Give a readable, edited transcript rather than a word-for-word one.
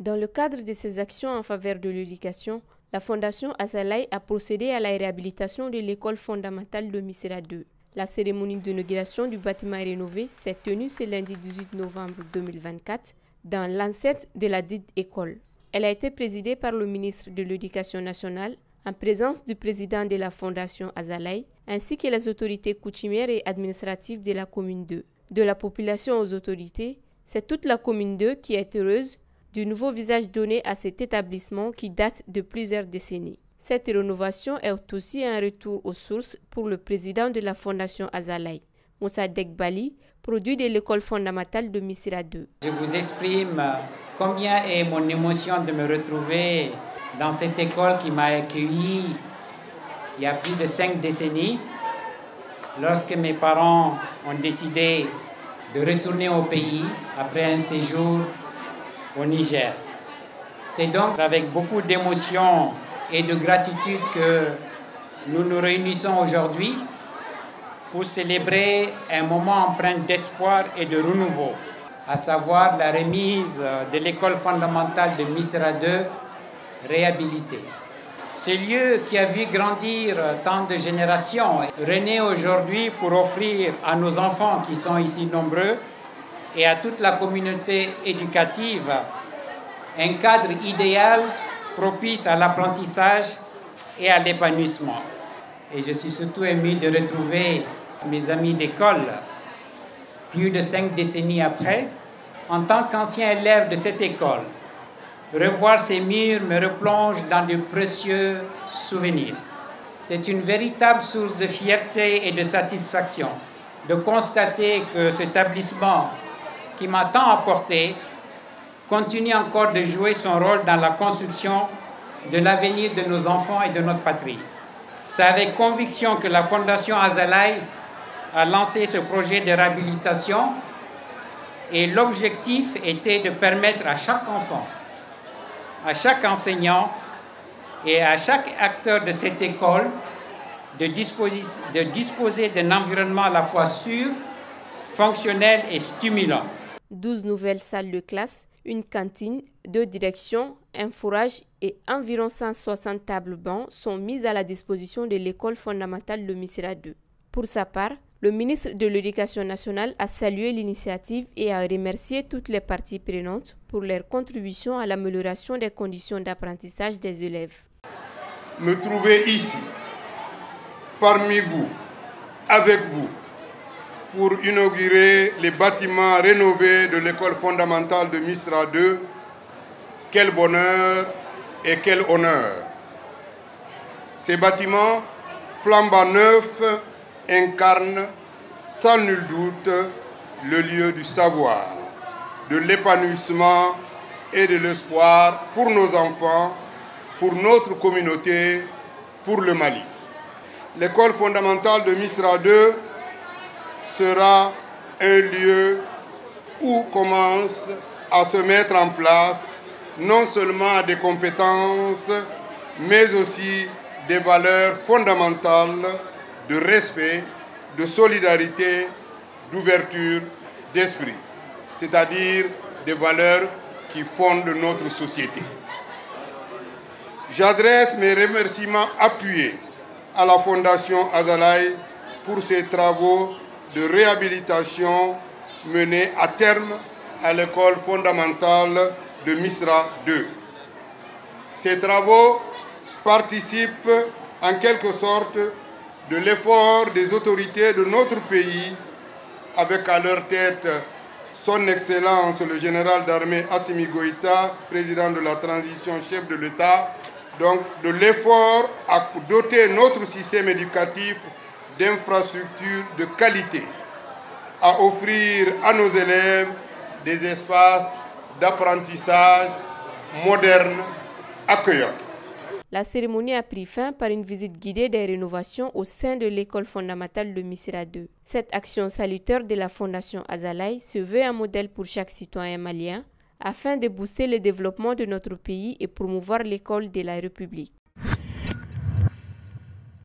Dans le cadre de ses actions en faveur de l'éducation, la Fondation Azalaï a procédé à la réhabilitation de l'école fondamentale de Missirah II. La cérémonie d'inauguration du bâtiment rénové s'est tenue ce lundi 18 novembre 2024 dans l'enceinte de la dite école. Elle a été présidée par le ministre de l'Éducation nationale en présence du président de la Fondation Azalaï ainsi que les autorités coutumières et administratives de la commune 2. De la population aux autorités, c'est toute la commune 2 qui est heureuse du nouveau visage donné à cet établissement qui date de plusieurs décennies. Cette rénovation est aussi un retour aux sources pour le président de la Fondation Azalaï, Moussa Dekbali, produit de l'école fondamentale de Missirah II. Je vous exprime combien est mon émotion de me retrouver dans cette école qui m'a accueilli il y a plus de 5 décennies, lorsque mes parents ont décidé de retourner au pays après un séjour au Niger. C'est donc avec beaucoup d'émotion et de gratitude que nous nous réunissons aujourd'hui pour célébrer un moment empreint d'espoir et de renouveau, à savoir la remise de l'école fondamentale de Missirah II réhabilitée. Ce lieu qui a vu grandir tant de générations renaît aujourd'hui pour offrir à nos enfants qui sont ici nombreux et à toute la communauté éducative un cadre idéal propice à l'apprentissage et à l'épanouissement. Et je suis surtout ému de retrouver mes amis d'école, plus de 5 décennies après, en tant qu'ancien élève de cette école. Revoir ces murs me replonge dans de précieux souvenirs. C'est une véritable source de fierté et de satisfaction de constater que cet établissement qui m'a tant apporté continue encore de jouer son rôle dans la construction de l'avenir de nos enfants et de notre patrie. C'est avec conviction que la Fondation Azalaï a lancé ce projet de réhabilitation et l'objectif était de permettre à chaque enfant, à chaque enseignant et à chaque acteur de cette école de disposer d'un environnement à la fois sûr, fonctionnel et stimulant. 12 nouvelles salles de classe, une cantine, 2 directions, un fourrage et environ 160 tables bancs sont mises à la disposition de l'école fondamentale de Missirah II. Pour sa part, le ministre de l'Éducation nationale a salué l'initiative et a remercié toutes les parties prenantes pour leur contribution à l'amélioration des conditions d'apprentissage des élèves. Me trouver ici, parmi vous, avec vous, pour inaugurer les bâtiments rénovés de l'école fondamentale de Missirah II, quel bonheur et quel honneur. Ces bâtiments flambant neufs incarne sans nul doute le lieu du savoir, de l'épanouissement et de l'espoir pour nos enfants, pour notre communauté, pour le Mali. L'école fondamentale de Missirah II sera un lieu où commencent à se mettre en place non seulement des compétences, mais aussi des valeurs fondamentales de respect, de solidarité, d'ouverture d'esprit, c'est-à-dire des valeurs qui fondent notre société. J'adresse mes remerciements appuyés à la Fondation Azalaï pour ses travaux de réhabilitation menés à terme à l'école fondamentale de Missirah II. Ces travaux participent en quelque sorte de l'effort des autorités de notre pays, avec à leur tête son Excellence le général d'armée Assimi Goïta, président de la transition, chef de l'État, donc de l'effort à doter notre système éducatif d'infrastructures de qualité, à offrir à nos élèves des espaces d'apprentissage modernes, accueillants. La cérémonie a pris fin par une visite guidée des rénovations au sein de l'école fondamentale de Missirah II. Cette action salutaire de la Fondation Azalaï se veut un modèle pour chaque citoyen malien afin de booster le développement de notre pays et promouvoir l'école de la République.